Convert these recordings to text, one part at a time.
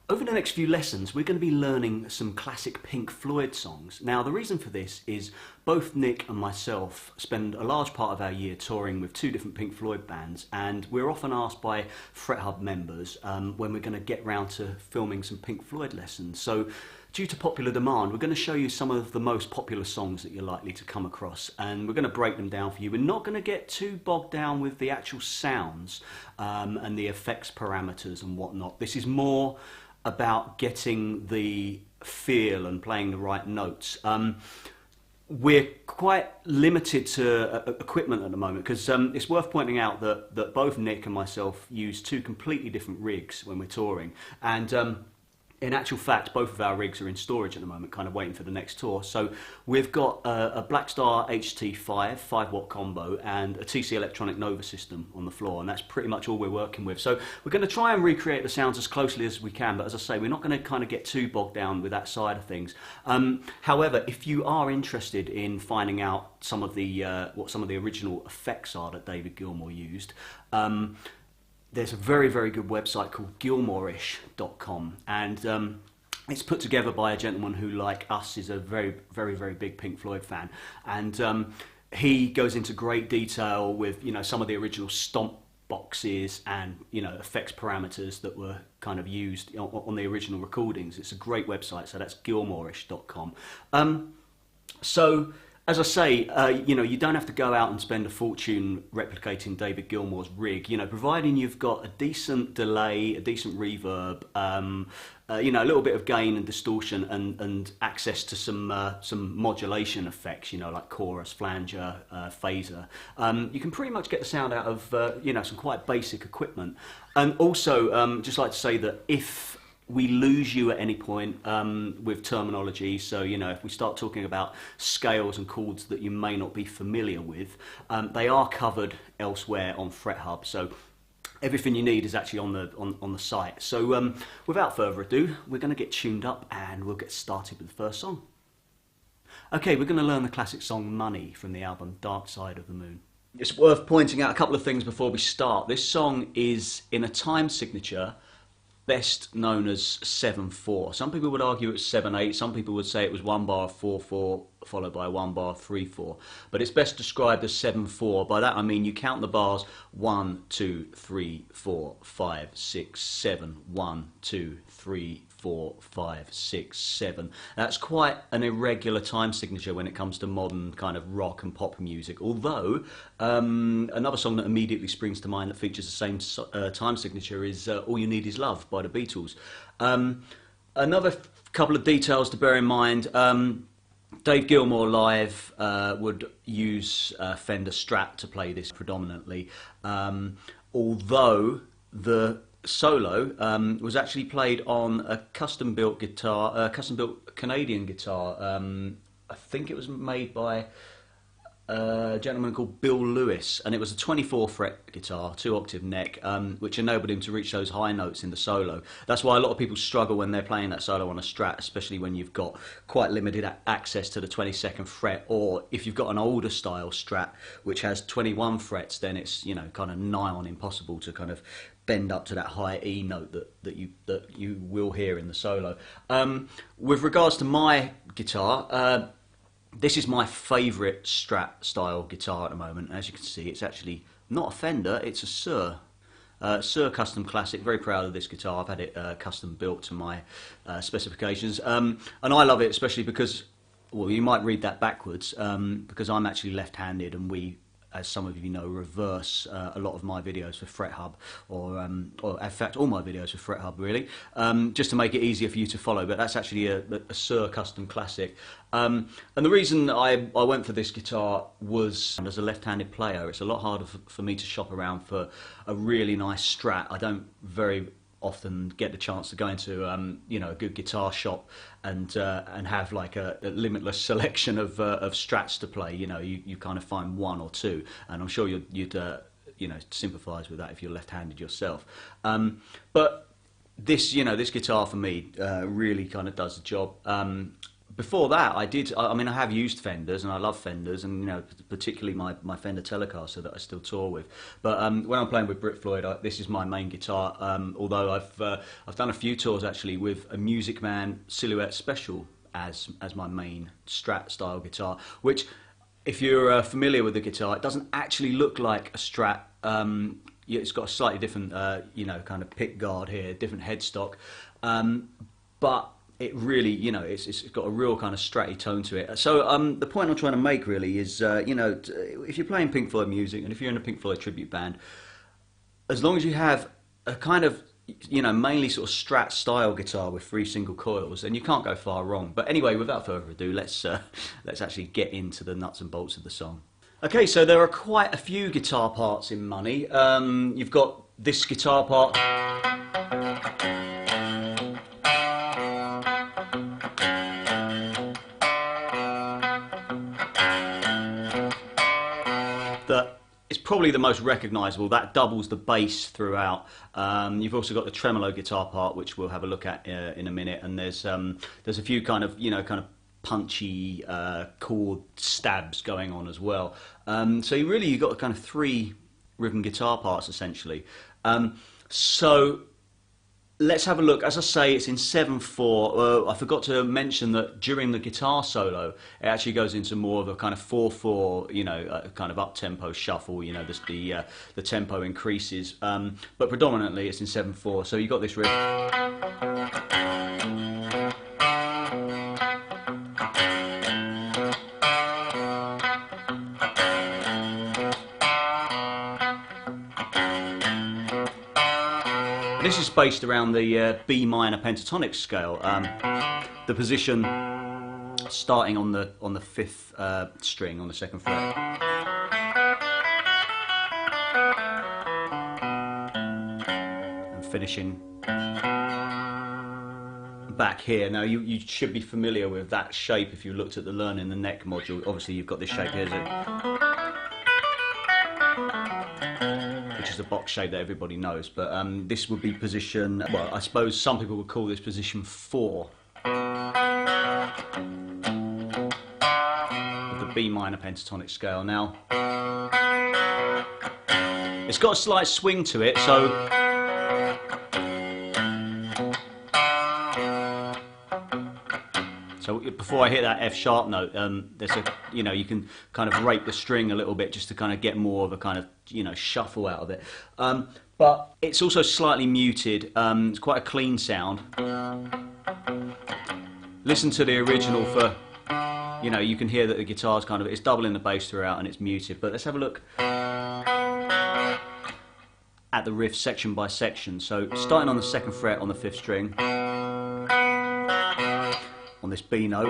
Over the next few lessons, we're going to be learning some classic Pink Floyd songs. Now, the reason for this is both Nick and myself spend a large part of our year touring with two different Pink Floyd bands, and we're often asked by Fret Hub members when we're going to get round to filming some Pink Floyd lessons. So, due to popular demand, we're going to show you some of the most popular songs that you're likely to come across, and we're going to break them down for you. We're not going to get too bogged down with the actual sounds and the effects parameters and whatnot. This is more about getting the feel and playing the right notes. We're quite limited to equipment at the moment because it's worth pointing out that both Nick and myself use two completely different rigs when we're touring, and in actual fact, both of our rigs are in storage at the moment, kind of waiting for the next tour. So we've got a Blackstar HT5 5-watt combo and a TC Electronic Nova system on the floor, and that's pretty much all we're working with. So we're going to try and recreate the sounds as closely as we can, but as I say, we're not going to kind of get too bogged down with that side of things. However, if you are interested in finding out some of the what some of the original effects are that David Gilmour used, there's a very, very good website called Gilmourish.com, and it's put together by a gentleman who, like us, is a very, very, very big Pink Floyd fan, and he goes into great detail with, you know, some of the original stomp boxes and, you know, effects parameters that were kind of used on the original recordings. It's a great website, so that's Gilmourish.com. So, as I say, you know, you don't have to go out and spend a fortune replicating David Gilmour's rig. You know, providing you've got a decent delay, a decent reverb, you know, a little bit of gain and distortion, and access to some modulation effects. You know, like chorus, flanger, phaser. You can pretty much get the sound out of you know, some quite basic equipment. And also, just like to say that if we lose you at any point with terminology, so, you know, if we start talking about scales and chords that you may not be familiar with, they are covered elsewhere on Fret Hub, so everything you need is actually on the site. So without further ado, we're going to get tuned up and we'll get started with the first song. Okay, we're going to learn the classic song Money from the album Dark Side of the Moon. It's worth pointing out a couple of things before we start. This song is in a time signature best known as 7/4. Some people would argue it's 7/8. Some people would say it was 1 bar 4/4 followed by 1 bar 3/4. But it's best described as 7/4. By that I mean you count the bars 1, 2, 3, 4, 5, 6, 7. 1, 2, 3, 4, 5, 6, 7. That's quite an irregular time signature when it comes to modern kind of rock and pop music. Although another song that immediately springs to mind that features the same time signature is All You Need Is Love by the Beatles. Another couple of details to bear in mind. Dave Gilmour live would use Fender Strat to play this predominantly, although the solo was actually played on a custom-built guitar, a custom-built Canadian guitar. I think it was made by a gentleman called Bill Lewis, and it was a 24-fret guitar, 2-octave neck, which enabled him to reach those high notes in the solo. That's why a lot of people struggle when they're playing that solo on a Strat, especially when you've got quite limited access to the 22nd fret, or if you've got an older style Strat which has 21 frets, then it's, you know, kind of nigh on impossible to kind of bend up to that high E note that you will hear in the solo. With regards to my guitar, this is my favourite Strat style guitar at the moment. As you can see, it's actually not a Fender, it's a Suhr Custom Classic. Very proud of this guitar. I've had it custom built to my specifications, and I love it especially because, well, you might read that backwards, because I'm actually left-handed, and we, as some of you know, reverse a lot of my videos for Fret Hub, or in fact all my videos for Fret Hub really, just to make it easier for you to follow. But that's actually a Suhr Custom Classic, and the reason I went for this guitar was, as a left-handed player, it's a lot harder for me to shop around for a really nice Strat. I don't very often get the chance to go into you know, a good guitar shop and have like a limitless selection of Strats to play. You know, you kind of find one or two, and I'm sure you'd you know, sympathise with that if you're left-handed yourself. But this, you know, this guitar for me really kind of does the job. before that, I mean, I have used Fenders, and I love Fenders, and you know, particularly my Fender Telecaster that I still tour with. But when I'm playing with Brit Floyd, this is my main guitar. Although I've done a few tours actually with a Music Man Silhouette Special as my main Strat style guitar, which, if you're familiar with the guitar, it doesn't actually look like a Strat. Yeah, it's got a slightly different, you know, kind of pick guard here, different headstock, but it really, you know, it's got a real kind of stratty tone to it. So the point I'm trying to make really is, you know, if you're playing Pink Floyd music and if you're in a Pink Floyd tribute band, as long as you have a kind of, you know, mainly sort of Strat style guitar with 3 single coils, then you can't go far wrong. But anyway, without further ado, let's actually get into the nuts and bolts of the song. Okay, so there are quite a few guitar parts in Money. You've got this guitar part, that is probably the most recognisable. That doubles the bass throughout. You've also got the tremolo guitar part, which we'll have a look at in a minute. And there's a few kind of, you know, kind of punchy chord stabs going on as well. So you've got kind of 3 rhythm guitar parts essentially. So let's have a look. As I say, it's in 7/4. I forgot to mention that during the guitar solo, it actually goes into more of a kind of 4/4, you know, kind of up-tempo shuffle. You know, the tempo increases, but predominantly it's in 7/4. So you've got this riff. This is based around the B minor pentatonic scale. The position starting on the 5th string on the 2nd fret, and finishing back here. Now you should be familiar with that shape if you looked at the Learning the Neck module. Obviously you've got this shape here, which is a box shape that everybody knows, but this would be position, well, I suppose some people would call this position 4 of the B minor pentatonic scale. Now, it's got a slight swing to it, so before I hit that F sharp note, there's a, you know, you can kind of rake the string a little bit just to kind of get more of a kind of, you know, shuffle out of it. But it's also slightly muted. It's quite a clean sound. Listen to the original for, you know, you can hear that the guitar's kind of, it's doubling the bass throughout and it's muted. But let's have a look at the riff section by section. So starting on the 2nd fret on the 5th string, on this B note,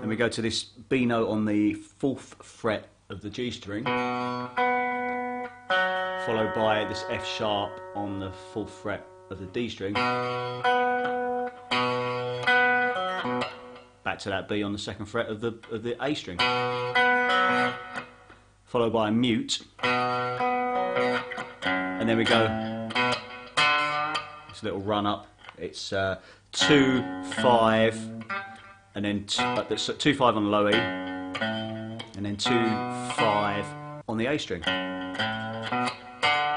then we go to this B note on the 4th fret of the G string, followed by this F sharp on the 4th fret of the D string, back to that B on the 2nd fret of the A string, followed by a mute, and then we go this little run up. It's 2, 5, and then 2, 5 on the low E, and then 2, 5 on the A string.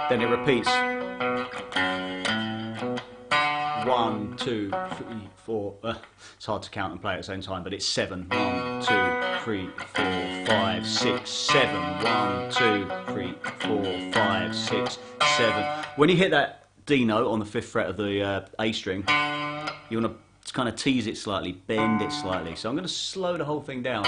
Then it repeats 1, 2, 3, 4. It's hard to count and play at the same time, but it's 7. 1, 2, 3, 4, 5, 6, 7. 1, 2, 3, 4, 5, 6, 7. When you hit that D note on the 5th fret of the A string, you want to kind of tease it slightly, bend it slightly. So I'm going to slow the whole thing down.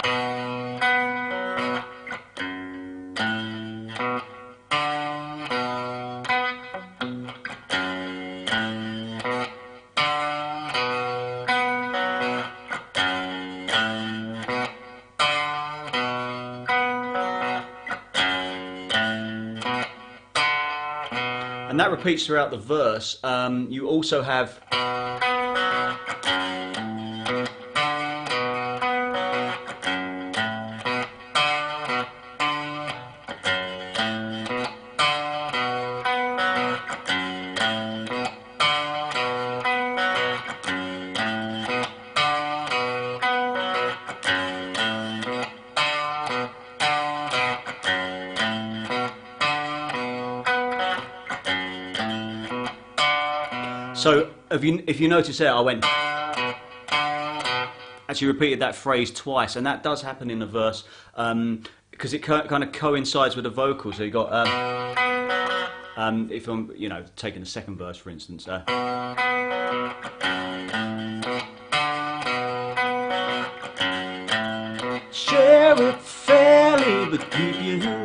And that repeats throughout the verse. You also have So if you notice there, I went, actually repeated that phrase twice, and that does happen in the verse because it kind of coincides with the vocal. So you got if I'm taking the second verse for instance. Share it fairly, but give you.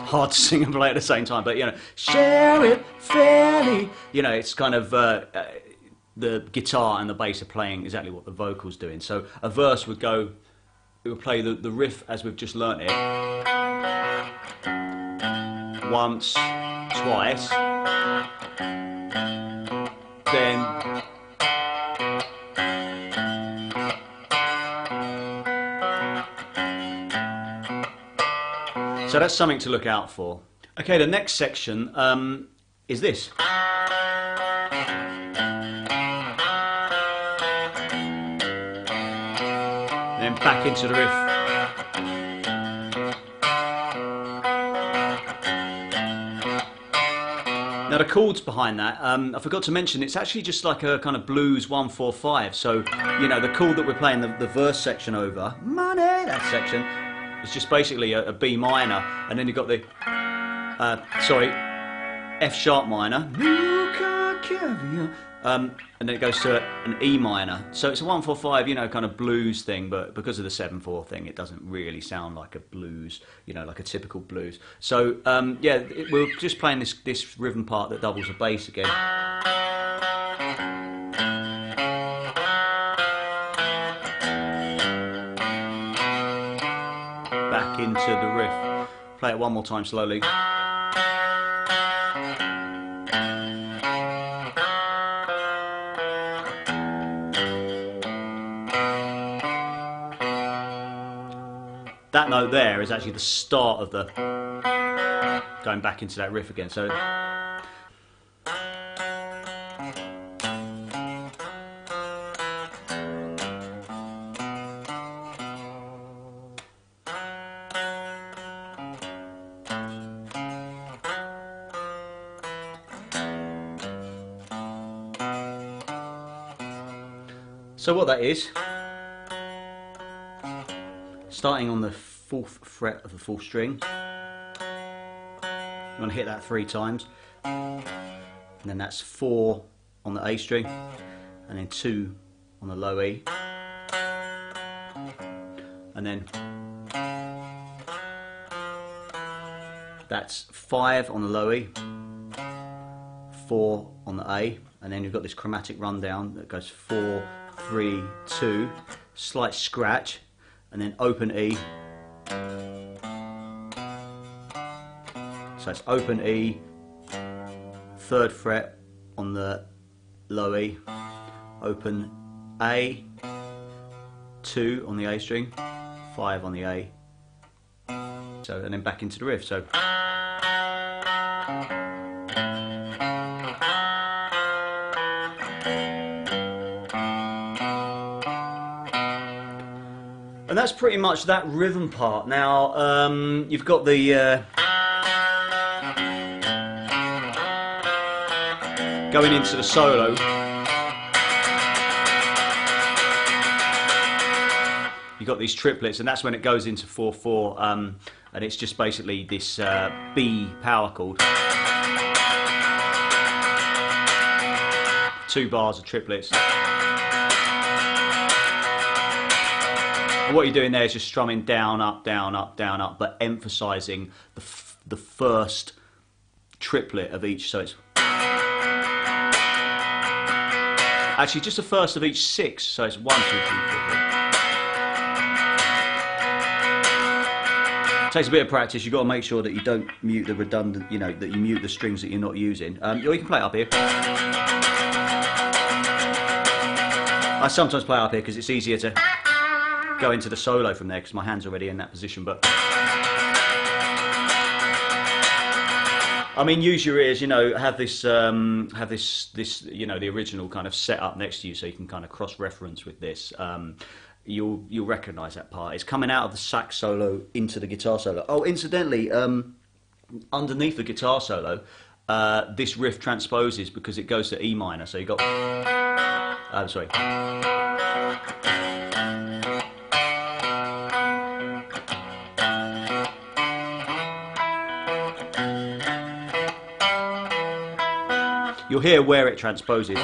Hard to sing and play at the same time, but share it fairly. It's kind of the guitar and the bass are playing exactly what the vocal's doing. So a verse would go, it would play the riff as we've just learnt it, once, twice, then. So that's something to look out for. Okay, the next section is this. Then back into the riff. Now the chords behind that, I forgot to mention, it's actually just like a kind of blues 1-4-5. So, the chord that we're playing the verse section over, money, that section, it's just basically a B minor, and then you've got the, F sharp minor, and then it goes to an E minor. So it's a 1-4-5, kind of blues thing, but because of the 7/4 thing, it doesn't really sound like a blues, like a typical blues. So we're just playing this rhythm part that doubles the bass again. Back into the riff. Play it one more time slowly. That note there is actually the start of the going back into that riff again. So what that is, starting on the 4th fret of the 4th string, I'm going to hit that 3 times, and then that's 4 on the A string, and then 2 on the low E, and then that's 5 on the low E, 4 on the A, and then you've got this chromatic rundown that goes 4, 3, 2, slight scratch, and then open E. So it's open E, 3rd fret on the low E, open A, 2 on the A string, 5 on the A. So, and then back into the riff. So. And that's pretty much that rhythm part. Now, you've got the going into the solo. You've got these triplets, and that's when it goes into 4/4, and it's just basically this B power chord. 2 bars of triplets. And what you're doing there is just strumming down, up, down, up, down, up, but emphasising the first triplet of each. So it's actually just the first of each 6. So it's 1, 2, 3, 4, 5. It takes a bit of practice. You've got to make sure that you don't mute the redundant, that you mute the strings that you're not using. Or you can play it up here. I sometimes play it up here because it's easier to go into the solo from there because my hand's already in that position. But I mean, use your ears. Have this, the original kind of setup next to you, so you can kind of cross-reference with this. You'll recognise that part. It's coming out of the sax solo into the guitar solo. Oh, incidentally, underneath the guitar solo, this riff transposes because it goes to E minor. So you got, sorry. You'll hear where it transposes.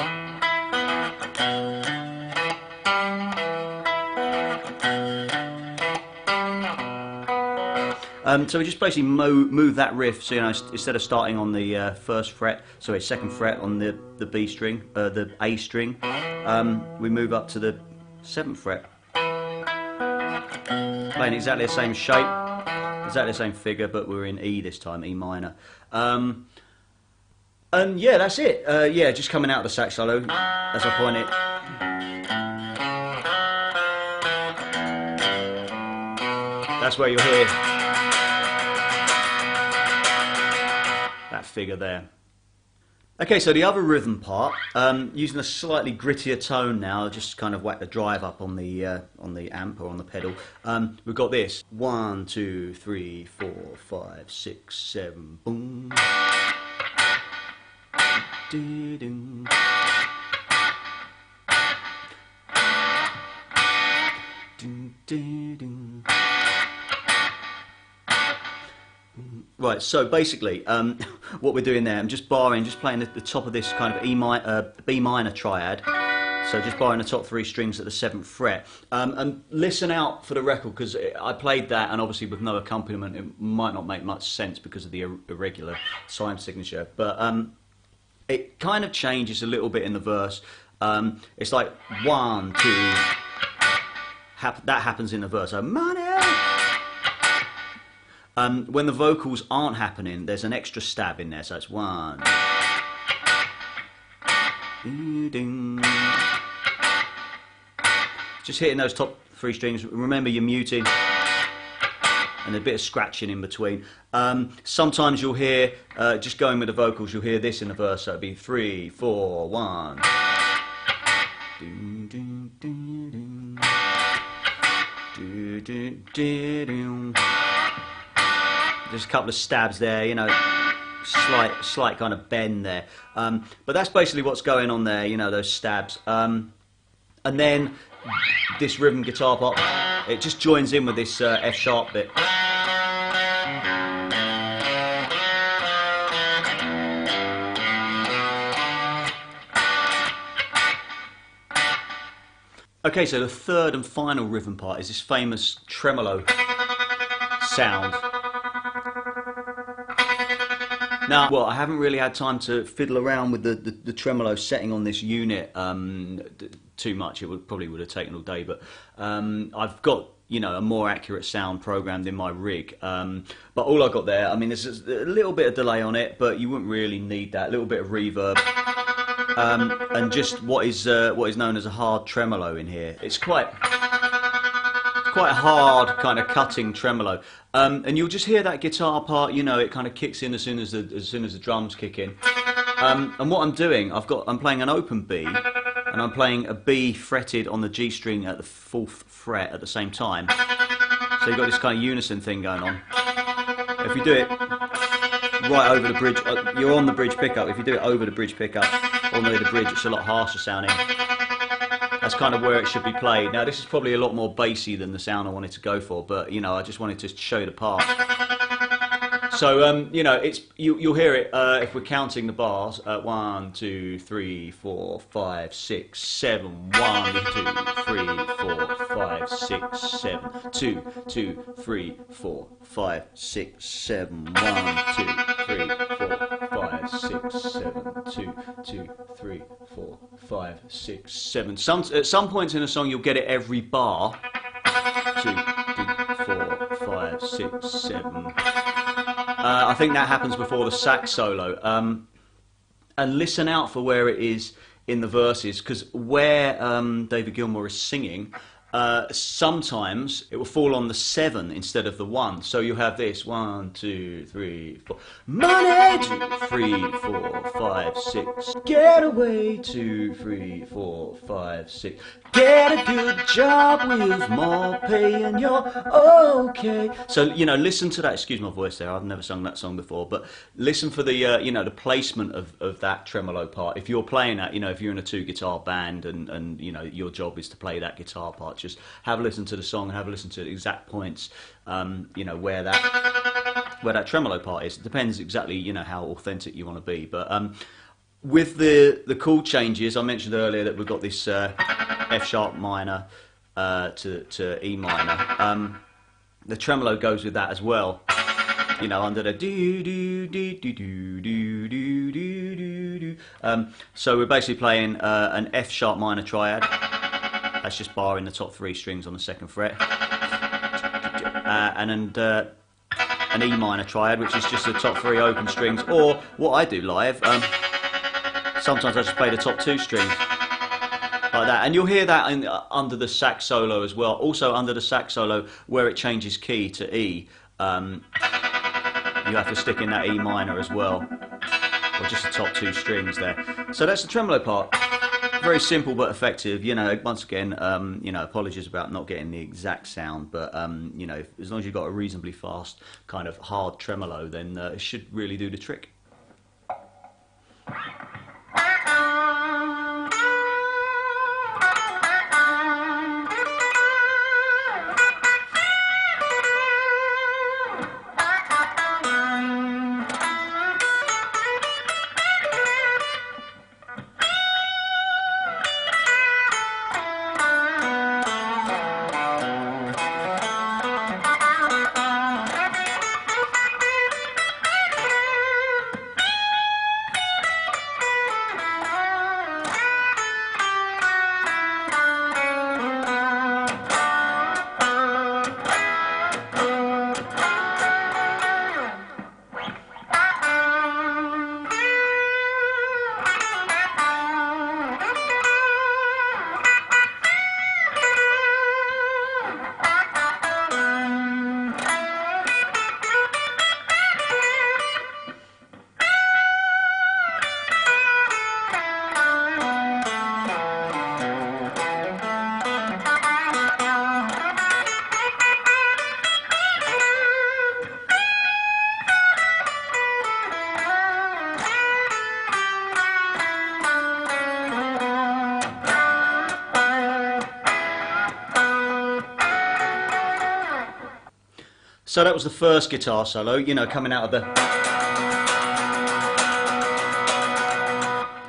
So we just basically move that riff, so you know, instead of starting on the first fret, sorry, second fret on the B string, the A string, we move up to the 7th fret, playing exactly the same shape, exactly the same figure, but we're in E this time, E minor. And yeah, that's it. Yeah, just coming out of the sax solo as I point it. That's where you'll hear that figure there. Okay, so the other rhythm part, using a slightly grittier tone now, just kind of whack the drive up on the amp or on the pedal. We've got this: 1, 2, 3, 4, 5, 6, 7, boom. Doo-doo. Doo-doo-doo. Right, so basically, what we're doing there, I'm just barring, just playing the top of this kind of B minor triad. So just barring the top 3 strings at the 7th fret. And listen out for the record, because I played that, and obviously with no accompaniment, it might not make much sense because of the irregular time signature. But it kind of changes a little bit in the verse. It's like 1, 2. That happens in the verse. So money. When the vocals aren't happening, there's an extra stab in there, so it's 1. Just hitting those top 3 strings. Remember, you're muting, and a bit of scratching in between. Sometimes you'll hear, just going with the vocals, you'll hear this in the verse, so it'll be 3, 4, 1. There's a couple of stabs there, you know, slight kind of bend there. But that's basically what's going on there, you know, those stabs. And then this rhythm guitar part, it just joins in with this F sharp bit. Okay, so the third and final rhythm part is this famous tremolo sound. Now, well, I haven't really had time to fiddle around with the tremolo setting on this unit too much. It probably would have taken all day, but I've got, you know, a more accurate sound programmed in my rig. But all I got there, I mean, there's a little bit of delay on it, but you wouldn't really need that. A little bit of reverb, and just what is known as a hard tremolo in here. It's quite a hard kind of cutting tremolo, and you'll just hear that guitar part. You know, it kind of kicks in as soon as the drums kick in. And what I'm doing, I'm playing an open B, and I'm playing a B fretted on the G string at the 4th fret at the same time. So you've got this kind of unison thing going on. If you do it right over the bridge, you're on the bridge pickup. If you do it over the bridge pickup or near the bridge, it's a lot harsher sounding. That's kind of where it should be played. Now, this is probably a lot more bassy than the sound I wanted to go for, but, you know, I just wanted to show you the part. So, you know, you'll hear it if we're counting the bars. 1, 2, 3, 4, 5, 6, 7. 1, 2, 3, 4, 5, 6, 7. 2, 2, 3, 4, 5, 6, 7. 1, 2, 3, 4, 5, 6, 7. 2, 2, 3, 4, 5, 6, 7. At some points in a song, you'll get it every bar. 2, 4, 5, 6, 7. I think that happens before the sax solo. And listen out for where it is in the verses, because where David Gilmour is singing, sometimes it will fall on the 7 instead of the 1. So you have this 1, 2, 3, 4. Money 2, 3, 4, 5, 6. Get away 2, 3, 4, 5, 6. Get a good job with more pay and you're okay. So, you know, listen to that. Excuse my voice there. I've never sung that song before. But listen for the, you know, the placement of that tremolo part. If you're playing that, you know, if you're in a 2-guitar band and, you know, your job is to play that guitar part, just have a listen to the song and have a listen to the exact points, you know, where that tremolo part is. It depends exactly, you know, how authentic you want to be. But with the chord changes, I mentioned earlier that we've got this F sharp minor to E minor. The tremolo goes with that as well. You know, under the do do do do do do do do do. So we're basically playing an F sharp minor triad. That's just barring the top 3 strings on the 2nd fret, and an E minor triad, which is just the top 3 open strings. Or what I do live, sometimes I just play the top 2 strings like that, and you'll hear that under the sax solo as well. Also under the sax solo, where it changes key to E, you have to stick in that E minor as well, or just the top 2 strings there. So that's the tremolo part. Very simple but effective. You know, once again, you know, apologies about not getting the exact sound, but you know, as long as you've got a reasonably fast kind of hard tremolo, then it should really do the trick. So that was the first guitar solo, you know, coming out of the...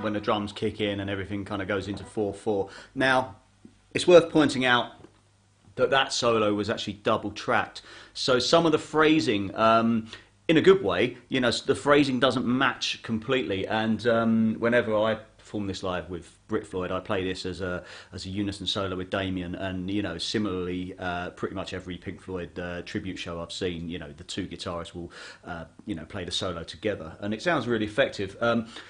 when the drums kick in and everything kind of goes into 4/4. Now, it's worth pointing out that that solo was actually double tracked. So some of the phrasing, in a good way, you know, the phrasing doesn't match completely. And whenever I perform this live with Floyd, I play this as a unison solo with Damien, and you know, similarly, pretty much every Pink Floyd tribute show I've seen, you know, the 2 guitarists will, you know, play the solo together, and it sounds really effective.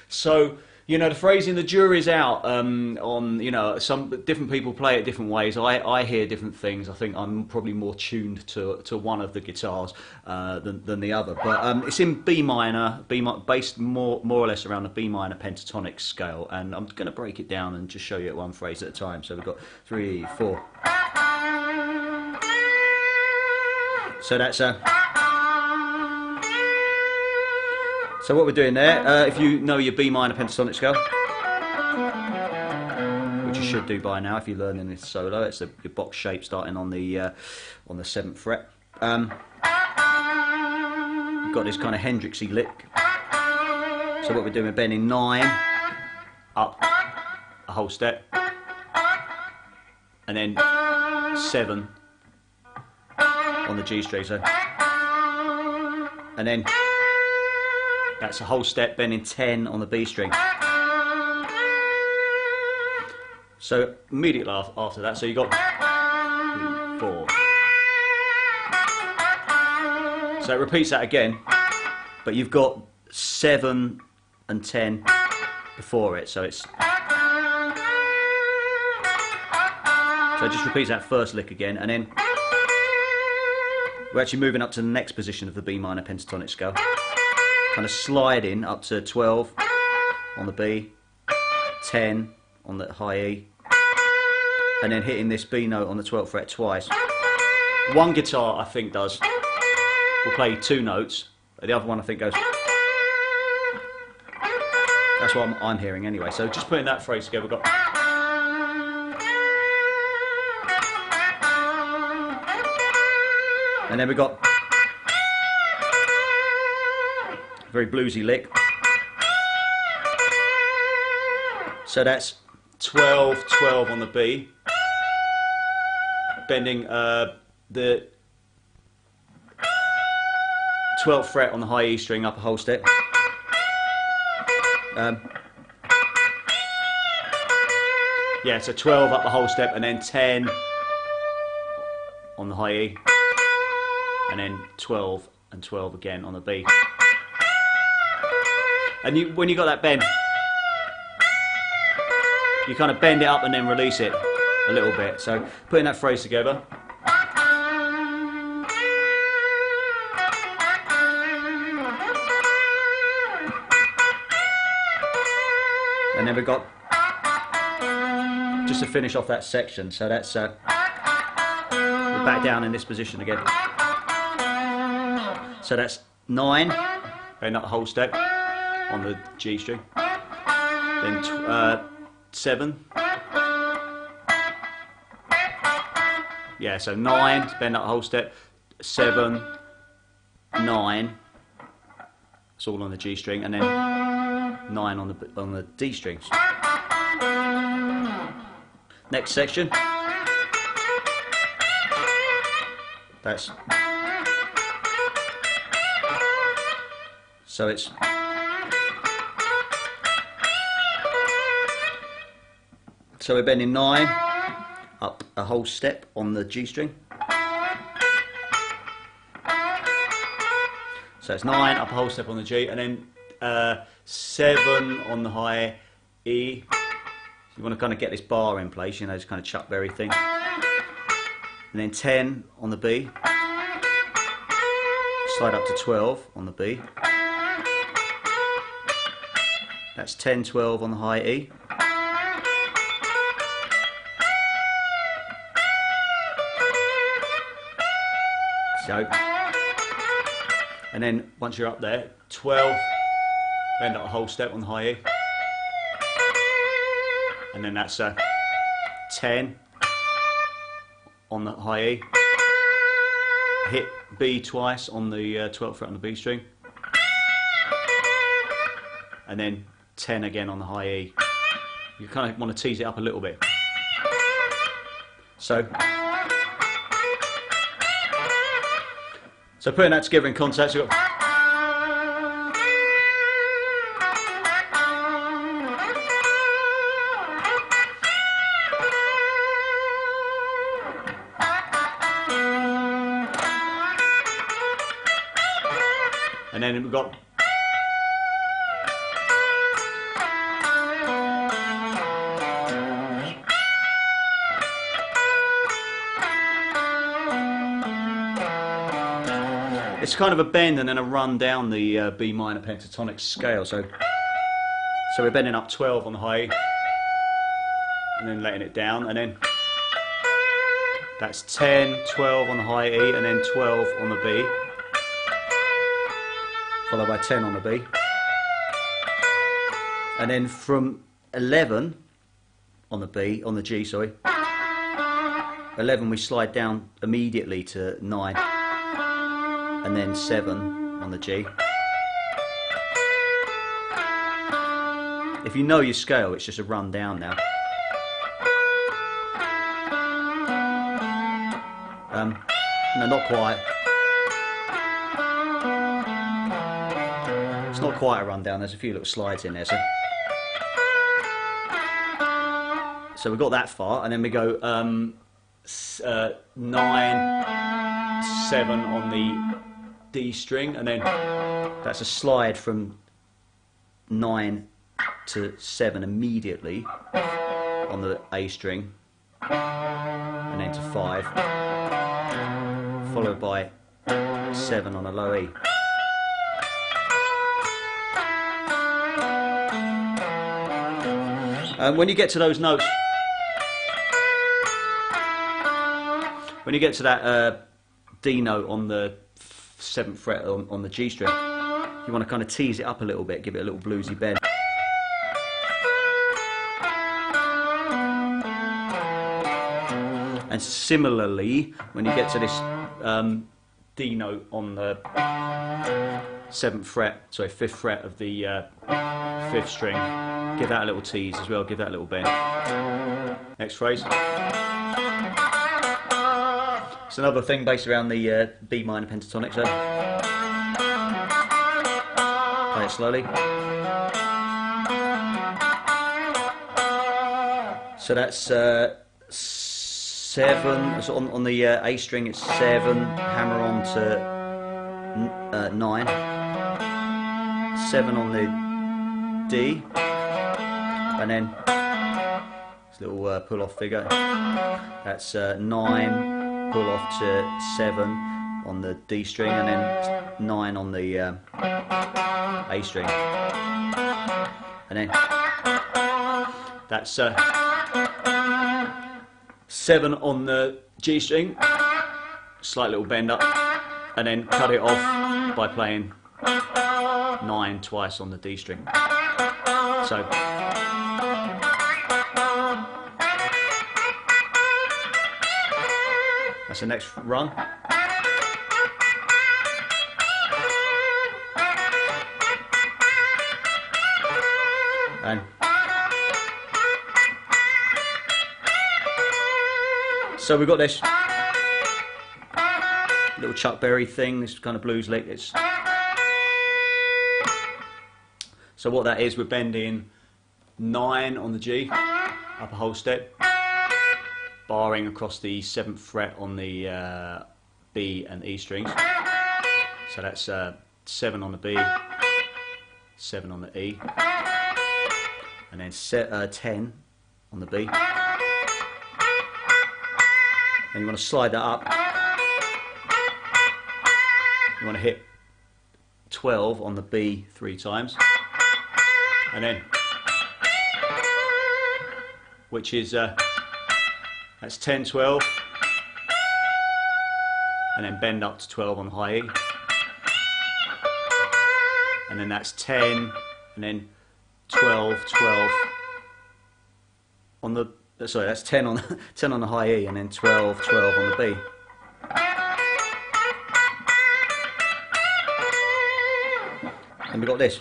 So, you know, the phrasing, the jury's out on, you know, some different people play it different ways. I hear different things. I think I'm probably more tuned to one of the guitars than the other. But it's in B minor, based more or less around the B minor pentatonic scale. And I'm going to break it down and just show you it one phrase at a time. So we've got 3, 4. So that's a... So what we're doing there, if you know your B minor pentatonic scale, which you should do by now if you're learning this solo, it's your box shape starting on the 7th fret. You've got this kind of Hendrixy lick. So what we're doing, we're bending 9 up a whole step, and then 7 on the G string. So, and then that's a whole step, bending 10 on the B string. So immediately after that, so you got 3, 4. So it repeats that again, but you've got 7 and 10 before it, so it's... So it just repeats that first lick again, and then we're actually moving up to the next position of the B minor pentatonic scale. Kind of sliding up to 12 on the B, 10 on the high E, and then hitting this B note on the 12th fret twice. One guitar, I think, will play 2 notes, the other one I think goes... That's what I'm hearing anyway, so just putting that phrase together, we've got... And then we've got a very bluesy lick. So that's 12, 12 on the B, bending the 12th fret on the high E string up a whole step. Yeah, so 12 up the whole step, and then 10 on the high E, and then 12 and 12 again on the B. And when you got that bend, you kind of bend it up and then release it a little bit. So putting that phrase together. And then we've got, just to finish off that section, so that's, we're back down in this position again. So that's 9, bend up the whole step on the G string, then 7, yeah, so 9, bend up the whole step, 7, 9, it's all on the G string, and then 9 on the D strings. Next section, that's, so it's, so we're bending 9 up a whole step on the G string. So it's 9 up a whole step on the G, and then 7 on the high E. You want to kind of get this bar in place, you know, just kind of Chuck Berry thing. And then 10 on the B. Slide up to 12 on the B. That's 10, 12 on the high E. So, and then once you're up there, 12, bend up a whole step on the high E. And then that's 10 on the high E. Hit B twice on the 12th fret on the B string. And then 10 again on the high E. You kind of want to tease it up a little bit. So putting that together in context, we've got and then we've got it's kind of a bend and then a run down the B minor pentatonic scale. So we're bending up 12 on the high E, and then letting it down, and then that's 10, 12 on the high E, and then 12 on the B, followed by 10 on the B, and then from 11 on the B, on the G, sorry, 11 we slide down immediately to 9, and then 7 on the G. If you know your scale, it's just a run down now. No, not quite. It's not quite a run down, there's a few little slides in there. So we've got that far, and then we go 9, 7 on the D string, and then that's a slide from 9 to 7 immediately on the A string, and then to 5, followed by 7 on a low E. And when you get to those notes, when you get to that D note on the 7th fret on the G string, you want to kind of tease it up a little bit, give it a little bluesy bend. And similarly, when you get to this D note on the 7th fret, sorry, 5th fret of the 5th string, give that a little tease as well, give that a little bend. Next phrase. It's another thing based around the B minor pentatonic, so play it slowly. So that's 7, so on the A string it's 7, hammer on to 9, 7 on the D, and then this little pull off figure, that's 9, pull off to 7 on the D string, and then 9 on the A string, and then that's 7 on the G string, slight little bend up, and then cut it off by playing 9 twice on the D string. So that's the next run. And so we've got this little Chuck Berry thing, this kind of blues lick. So what that is, we're bending 9 on the G, upper whole step, barring across the 7th fret on the B and E strings. So that's 7 on the B, 7 on the E, and then 10 on the B. And you want to slide that up. You want to hit 12 on the B 3 times. And then, which is, that's 10, 12. And then bend up to 12 on the high E. And then that's 10, and then 12, 12 on the, sorry, that's 10 on 10 on the high E, and then 12, 12 on the B. And we've got this.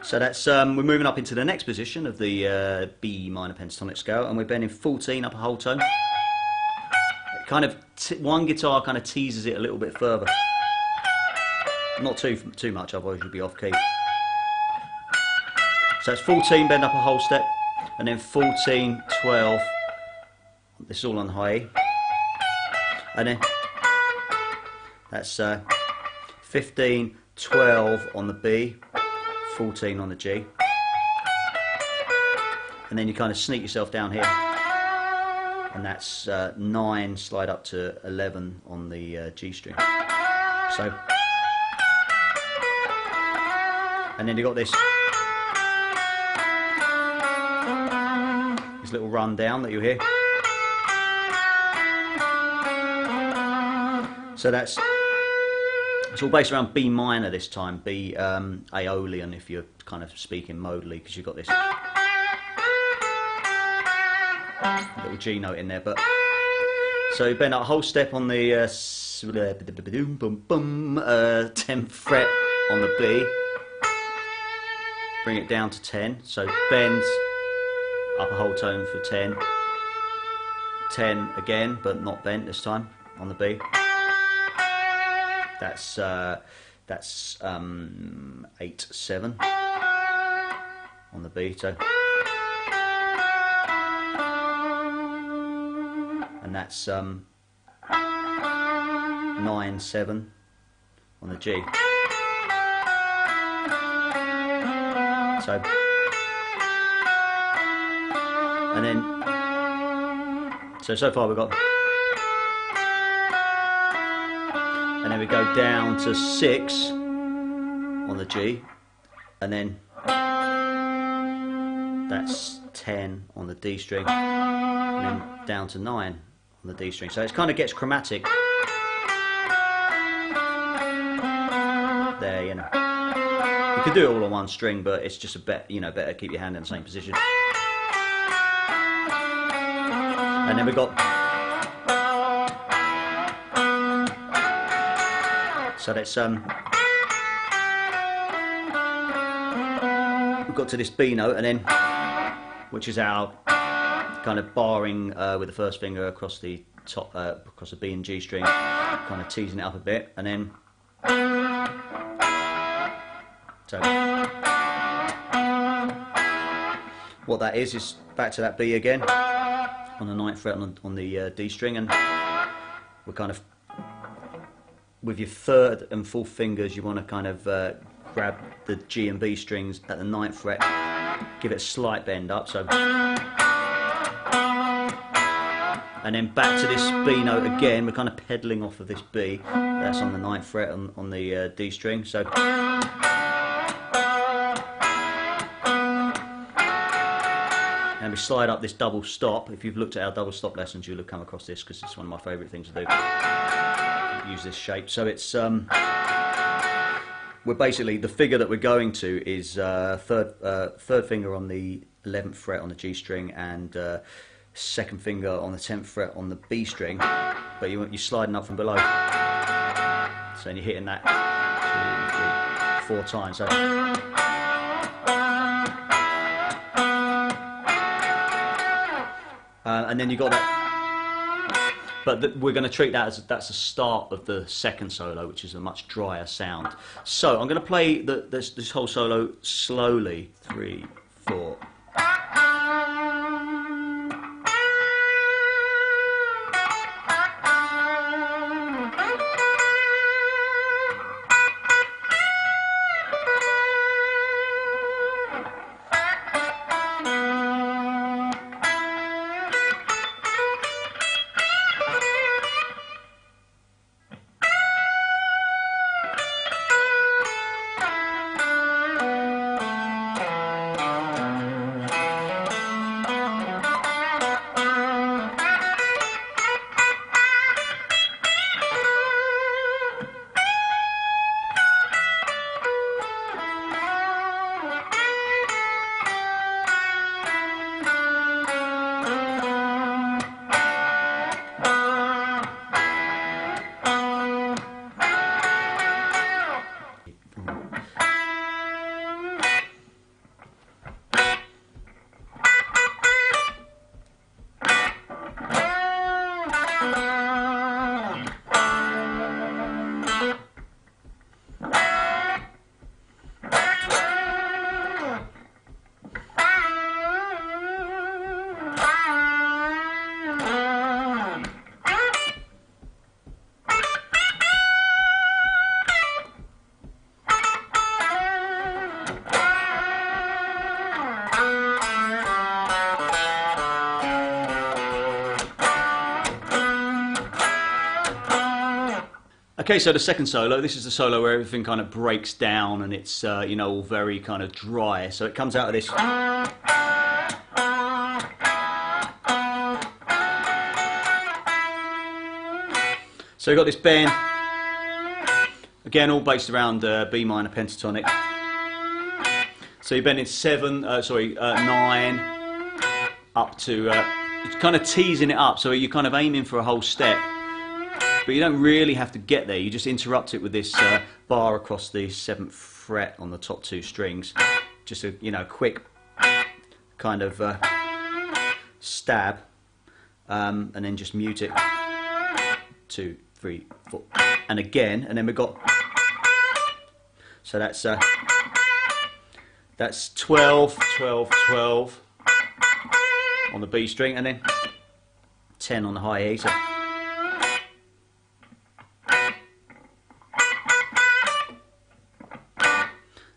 So that's we're moving up into the next position of the B minor pentatonic scale, and we're bending 14 upper whole tone. It kind of one guitar kind of teases it a little bit further, not too much, otherwise you'll be off key. So it's 14 bend upper whole step, and then 14, 12. This is all on the high E, and then that's 15, 12 on the B, 14 on the G, and then you kind of sneak yourself down here, and that's 9, slide up to 11 on the G string. So, and then you got this little run down that you hear. So that's, it's all based around B minor this time, B Aeolian if you're kind of speaking modally, because you've got this little G note in there. But so you bend that whole step on the 10th fret on the B, bring it down to 10, so bend upper whole tone for 10, 10 again, but not bent this time on the B. That's 8, 7 on the B, so, and that's 9, 7 on the G. So and then, so far we've got, and then we go down to 6 on the G, and then that's 10 on the D string, and then down to 9 on the D string. So it kind of gets chromatic there, you know. You could do it all on one string, but it's just a bit, you know, better keep your hand in the same position. And then we've got, so that's we've got to this B note, and then, which is our kind of barring with the first finger across the top, across the B and G string, kind of teasing it up a bit, and then, so what that is back to that B again on the 9th fret on the D string, and we're kind of, with your 3rd and 4th fingers, you want to kind of grab the G and B strings at the 9th fret, give it a slight bend up, so, and then back to this B note again. We're kind of pedaling off of this B, that's on the 9th fret on the D string, so, and we slide up this double stop. If you've looked at our double stop lessons, you'll have come across this, because it's one of my favourite things to do. Use this shape. So it's we're basically, the figure that we're going to is third finger on the 11th fret on the G string, and 2nd finger on the 10th fret on the B string, but you're sliding up from below. So you're hitting that 2, 3, 4 times. So, and then you got that. But we're going to treat that as that's the start of the 2nd solo, which is a much drier sound. So I'm going to play this whole solo slowly. 3, 4. Okay, so the 2nd solo, this is the solo where everything kind of breaks down and it's, you know, all very kind of dry. So it comes out of this. So you've got this bend, again, all based around B minor pentatonic. So you're bending 9 up to, it's kind of teasing it up, so you're kind of aiming for a whole step. But you don't really have to get there, you just interrupt it with this bar across the 7th fret on the top 2 strings. Just a, you know, quick kind of stab, and then just mute it. 2, 3, 4, and again, and then we've got, so that's 12, 12, 12 on the B string, and then 10 on the high E. So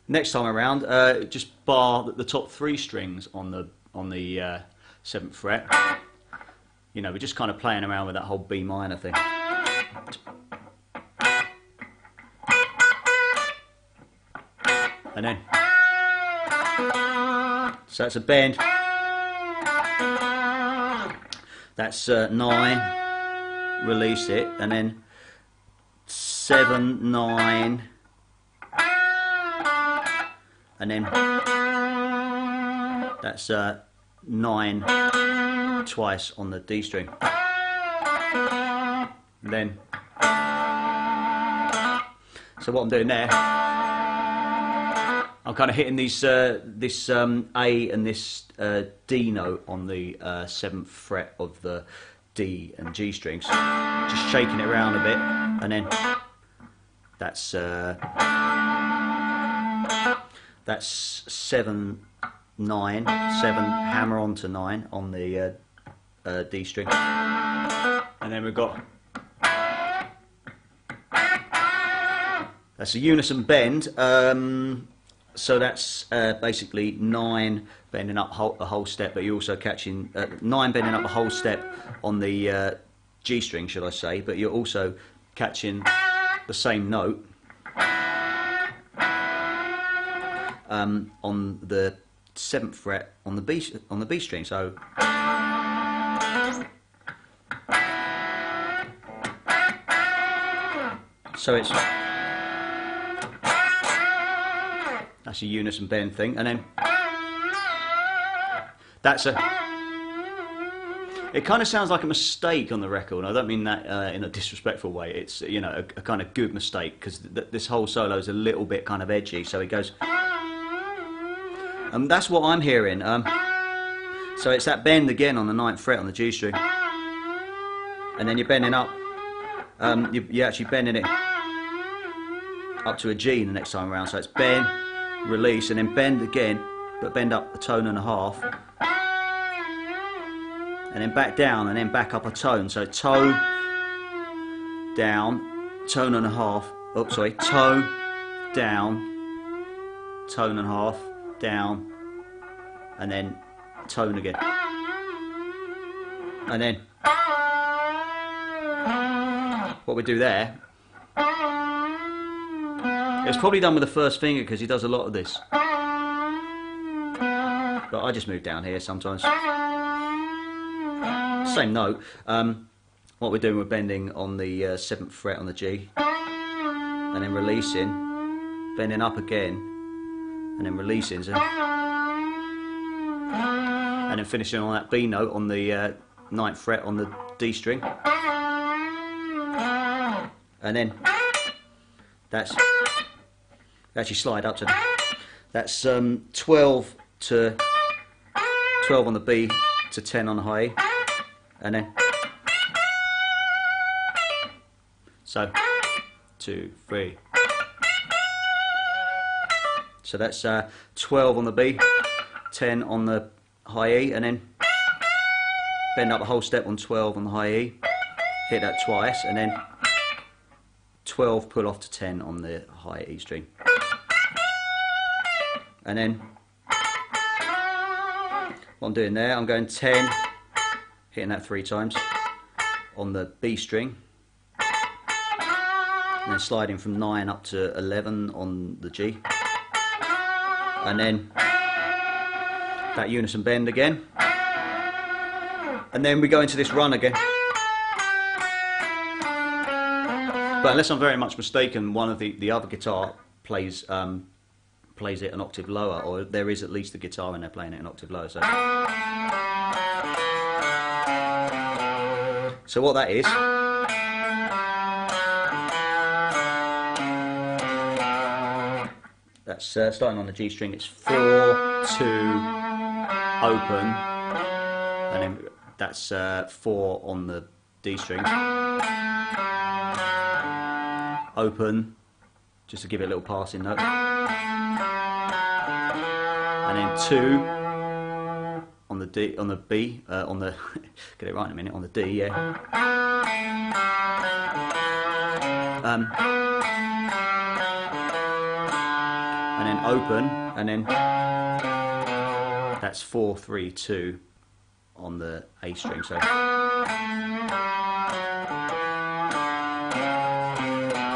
next time around, just bar the top 3 strings on the 7th fret. You know, we're just kind of playing around with that whole B minor thing. And then, so that's a bend. That's 9, release it, and then 7, 9, and then that's 9 twice on the D string. And then, so what I'm doing there, I'm kind of hitting these this A and this D note on the 7th fret of the D and G strings, just shaking it around a bit, and then that's 7, 9, 7, hammer onto 9 on the D string, and then we've got, that's a unison bend. So that's basically 9 bending up a whole step, but you're also catching 9 bending up a whole step on the G string, should I say, but you're also catching the same note on the 7th fret on the B string. So it's, that's a unison bend thing, and then that's a, it kind of sounds like a mistake on the record, and I don't mean that in a disrespectful way. It's, you know, a kind of good mistake, because this whole solo is a little bit kind of edgy, so it goes, and that's what I'm hearing. So it's that bend again on the 9th fret on the G string, and then you're bending up, you're actually bending it up to a G the next time around, so it's bend, release, and then bend again, but bend up a tone and a half, and then back down, and then back up a tone. So toe, down, tone and a half, oh sorry, toe, down, tone and a half, down, and then tone again, and then what we do there, it's probably done with the first finger, because he does a lot of this, but I just move down here sometimes. Same note. What we're doing, we're bending on the 7th fret on the G, and then releasing, bending up again, and then releasing, so, and then finishing on that B note on the 9th fret on the D string, and then that's, actually slide up to, that's 12 to 12 on the B to 10 on the high E, and then, so 2, 3, so that's 12 on the B, 10 on the high E, and then bend up a whole step on 12 on the high E, hit that twice, and then 12 pull off to 10 on the high E string, and then what I'm doing there, I'm going 10, hitting that 3 times on the B string, and then sliding from 9 up to 11 on the G, and then that unison bend again, and then we go into this run again. But unless I'm very much mistaken, one of the other guitar plays plays it an octave lower, or there is at least a guitar in there playing it an octave lower. So what that is, that's starting on the G string, it's 4, 2, open, and then that's 4 on the D string, open, just to give it a little passing note, and then 2 on the D, on the B, on the get it right in a minute, on the D, yeah. And then open, and then that's 4, 3, 2, on the A string. So,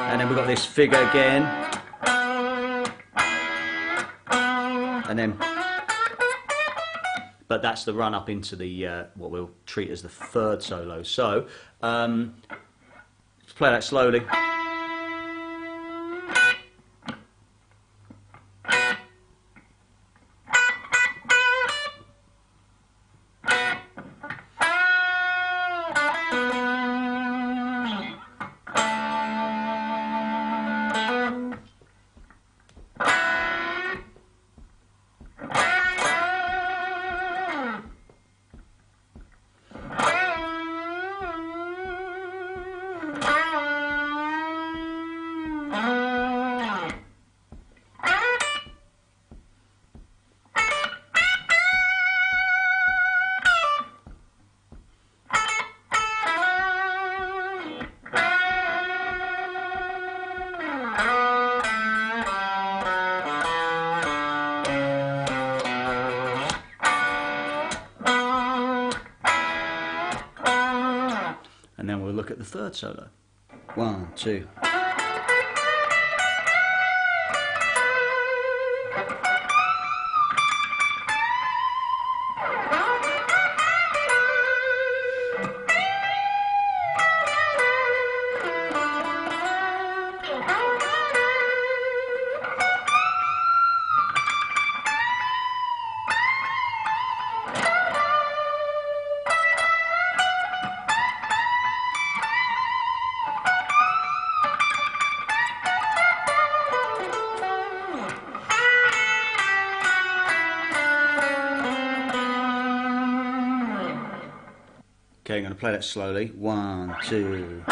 and then we've got this figure again, and then, but that's the run up into the what we'll treat as the third solo. So let's play that slowly. And then we'll look at the third solo. 1, 2. Okay, I'm going to play that slowly. 1, 2.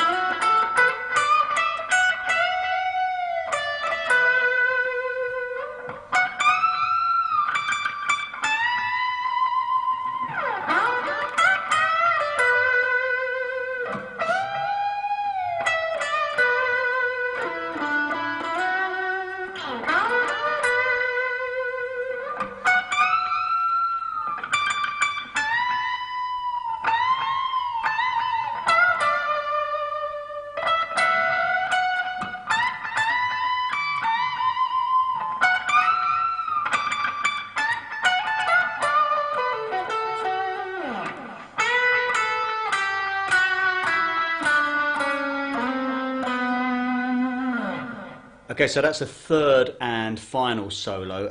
Okay, so that's the third and final solo.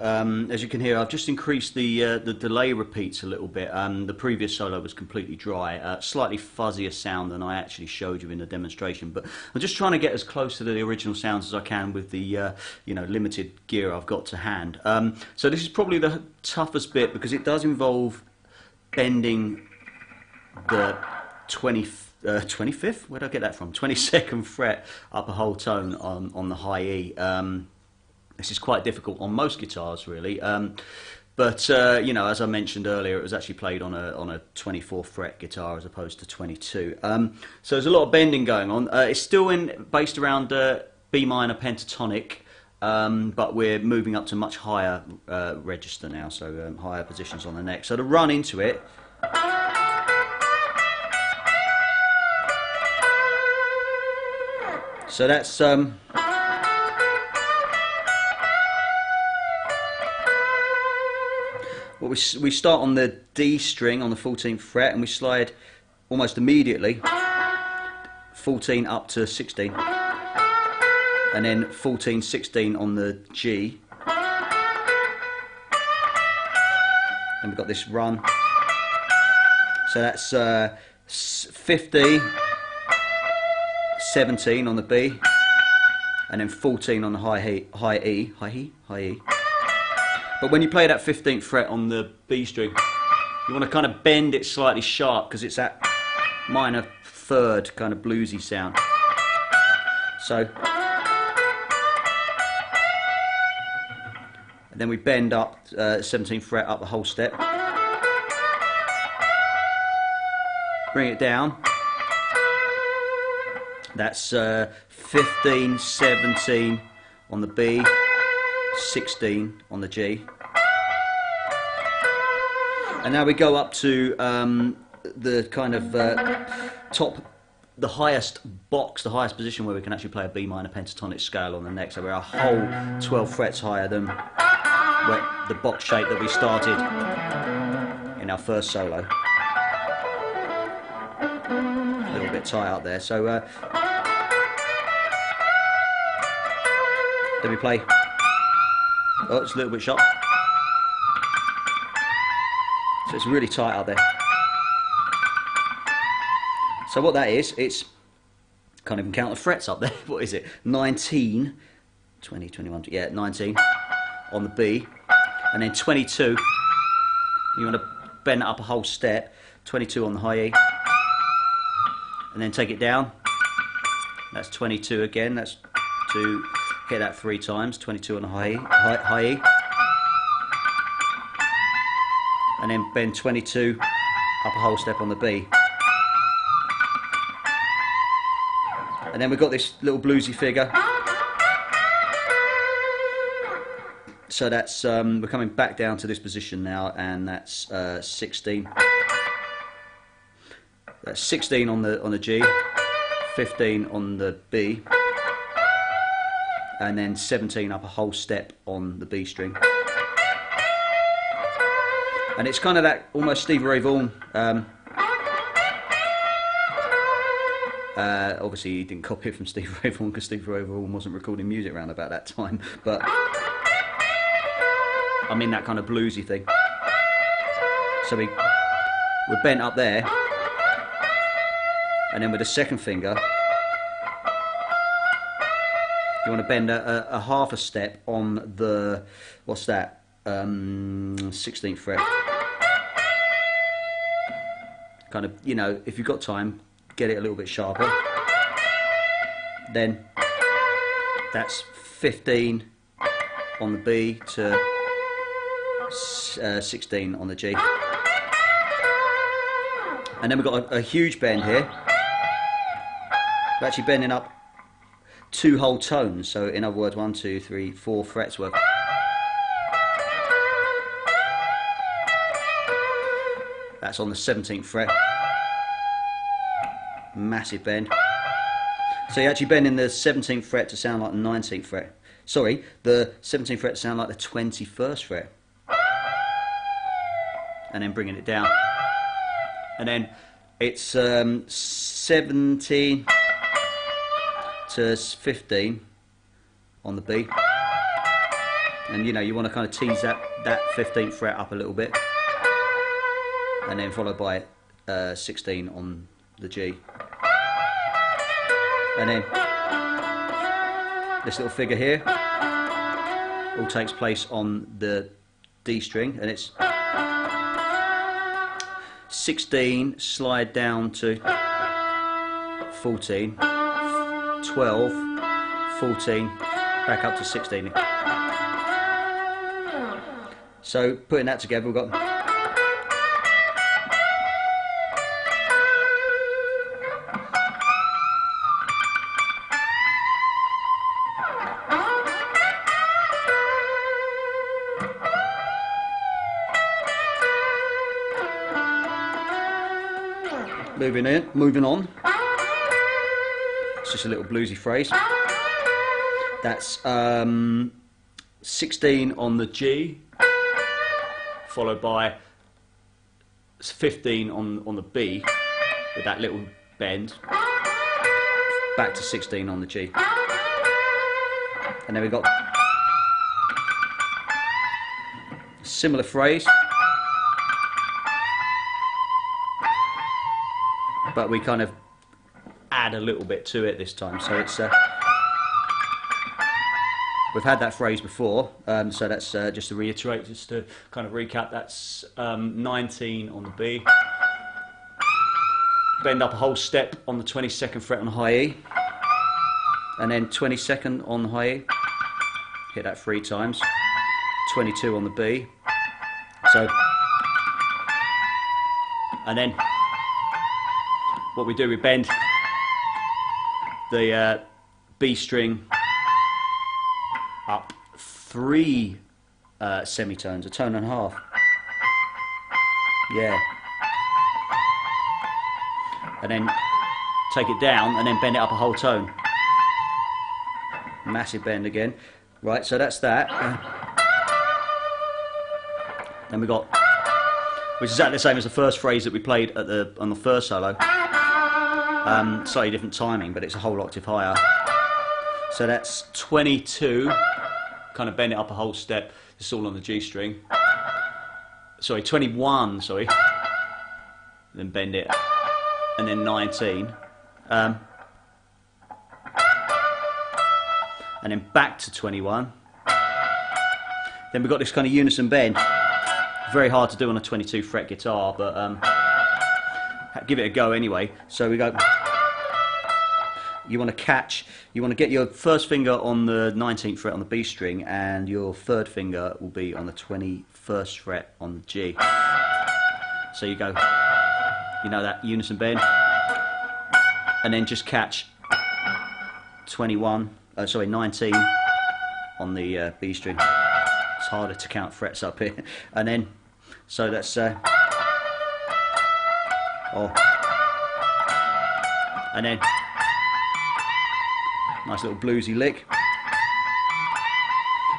As you can hear, I've just increased the delay repeats a little bit. The previous solo was completely dry, slightly fuzzier sound than I actually showed you in the demonstration. But I'm just trying to get as close to the original sounds as I can with the limited gear I've got to hand. So this is probably the toughest bit because it does involve bending the 25th, where did I get that from? 22nd fret up a whole tone on the high E. This is quite difficult on most guitars, really. But as I mentioned earlier, it was actually played on a 24 fret guitar as opposed to 22. So there's a lot of bending going on. It's still based around B minor pentatonic, but we're moving up to much higher register now, so higher positions on the neck. So to run into it. So that's we start on the D string on the 14th fret and we slide almost immediately 14 up to 16 and then 14, 16 on the G, and we've got this run. So that's 50, 17 on the B, and then 14 on the high E. But when you play that 15th fret on the B string, you want to kind of bend it slightly sharp because it's that minor third kind of bluesy sound. So, and then we bend up 17th fret up the whole step, bring it down. That's 15, 17 on the B, 16 on the G. And now we go up to the kind of the highest box, the highest position where we can actually play a B minor pentatonic scale on the neck. So we're a whole 12 frets higher than the box shape that we started in our first solo. A little bit tight up there. So then we play. Oh, it's a little bit sharp. So it's really tight out there. So what that is, it's, can't even count the frets up there. What is it? 19, 20, 21, yeah, 19 on the B, and then 22. You want to bend it up a whole step. 22 on the high E, and then take it down. That's 22 again. That's to hit that 3 times. 22 on the high E, and then bend 22 up a whole step on the B. And then we've got this little bluesy figure. So that's, we're coming back down to this position now, and that's 16. That's 16 on the G, 15 on the B, and then 17 up a whole step on the B string. And it's kind of that almost Stevie Ray Vaughan. Obviously he didn't copy it from Stevie Ray Vaughan because Stevie Ray Vaughan wasn't recording music around about that time, but I mean that kind of bluesy thing. So we're bent up there, and then with the second finger you want to bend a half a step on the, what's that, 16th fret. Kind of, you know, if you've got time, get it a little bit sharper. Then that's 15 on the B to 16 on the G. And then we've got a huge bend here. We're actually bending up 2 whole tones, so in other words 1, 2, 3, 4 frets worth. That's on the 17th fret. Massive bend. So you're actually bending the 17th fret to sound like the 19th fret. Sorry, the 17th fret to sound like the 21st fret. And then bringing it down. And then it's 17 to 15 on the B. And you know, you want to kind of tease that 15th fret up a little bit. And then followed by 16 on the G. And then this little figure here all takes place on the D string, and it's 16, slide down to 14, 12, 14, back up to 16. So putting that together, we've got moving on. It's just a little bluesy phrase. That's 16 on the G, followed by 15 on the B, with that little bend, back to 16 on the G. And then we've got a similar phrase, but we kind of add a little bit to it this time. So it's we've had that phrase before, so that's just to reiterate, just to kind of recap. That's 19 on the B, bend up a whole step on the 22nd fret on the high E, and then 22nd on the high E, hit that 3 times, 22 on the B. So, and then what we do, we bend the B string up 3 semitones, a tone and a half. Yeah. And then take it down and then bend it up a whole tone. Massive bend again. Right, so that's that. Then we got, which is exactly the same as the first phrase that we played at on the first solo. Slightly different timing, but it's a whole octave higher. So that's 22, kind of bend it up a whole step. It's all on the G string. Sorry, 21, sorry. Then bend it, and then 19. And then back to 21. Then we've got this kind of unison bend. Very hard to do on a 22 fret guitar, but give it a go anyway. So we go, you want to get your first finger on the 19th fret on the B string, and your third finger will be on the 21st fret on the G. So you go, you know, that unison bend, and then just catch 19 on the B string. It's harder to count frets up here. And then, so that's and then nice little bluesy lick.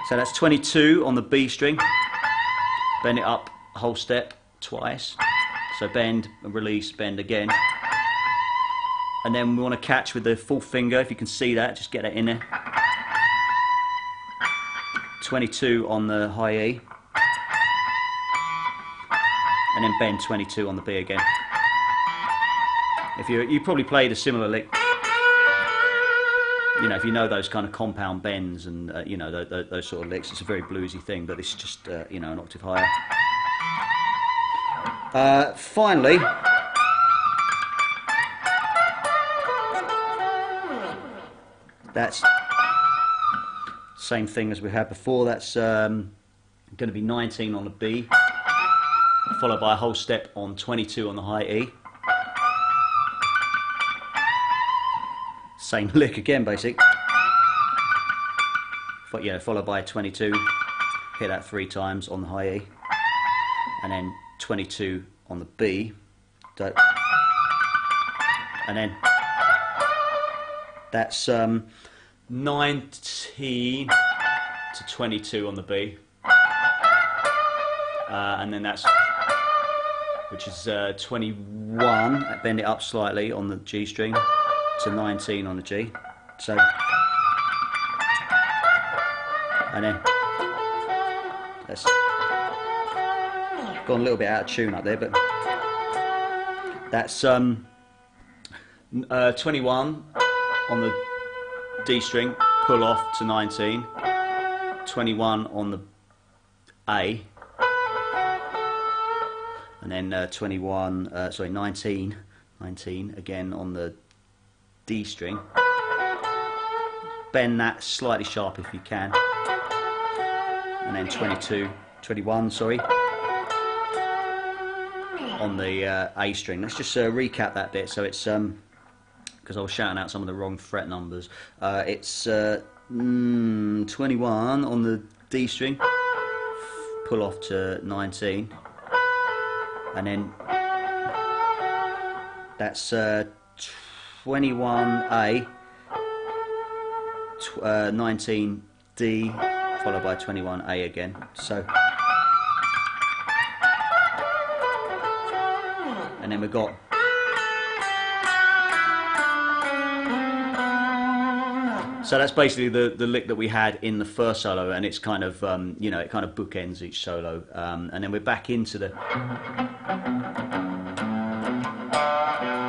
So that's 22 on the B string. Bend it up a whole step twice. So bend and release, bend again. And then we want to catch with the fourth finger, if you can see that, just get it in there. 22 on the high E. And then bend 22 on the B again. If you probably played a similar lick, you know, if you know those kind of compound bends and you know those sort of licks, it's a very bluesy thing, but it's just you know, an octave higher. Finally, that's same thing as we had before. That's going to be 19 on the B, followed by a whole step on 22 on the high E. Same lick again, basic. But yeah, followed by 22. Hit that 3 times on the high E, and then 22 on the B. And then that's 19 to 22 on the B, and then that's, which is 21. Bend it up slightly on the G string to 19 on the G. So, and then that's gone a little bit out of tune up there, but that's 21 on the D string, pull off to 19, 21 on the A, and then 19 again on the D string. Bend that slightly sharp if you can, and then 21 on the A string. Let's just recap that bit. So it's because I was shouting out some of the wrong fret numbers. It's 21 on the D string, pull off to 19, and then that's 21A, 19D, followed by 21A again. So, and then we've got, so that's basically the lick that we had in the first solo, and it's kind of you know, it kind of bookends each solo, and then we're back into the,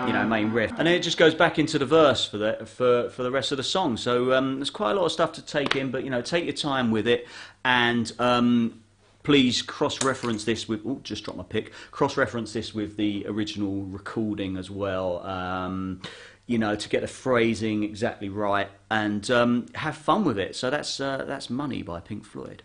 you know, main riff, and then it just goes back into the verse for the rest of the song. So there's quite a lot of stuff to take in, but you know, take your time with it, and please cross-reference this with, oh, just dropped my pick, cross-reference this with the original recording as well, you know, to get the phrasing exactly right, and have fun with it. So that's Money by Pink Floyd.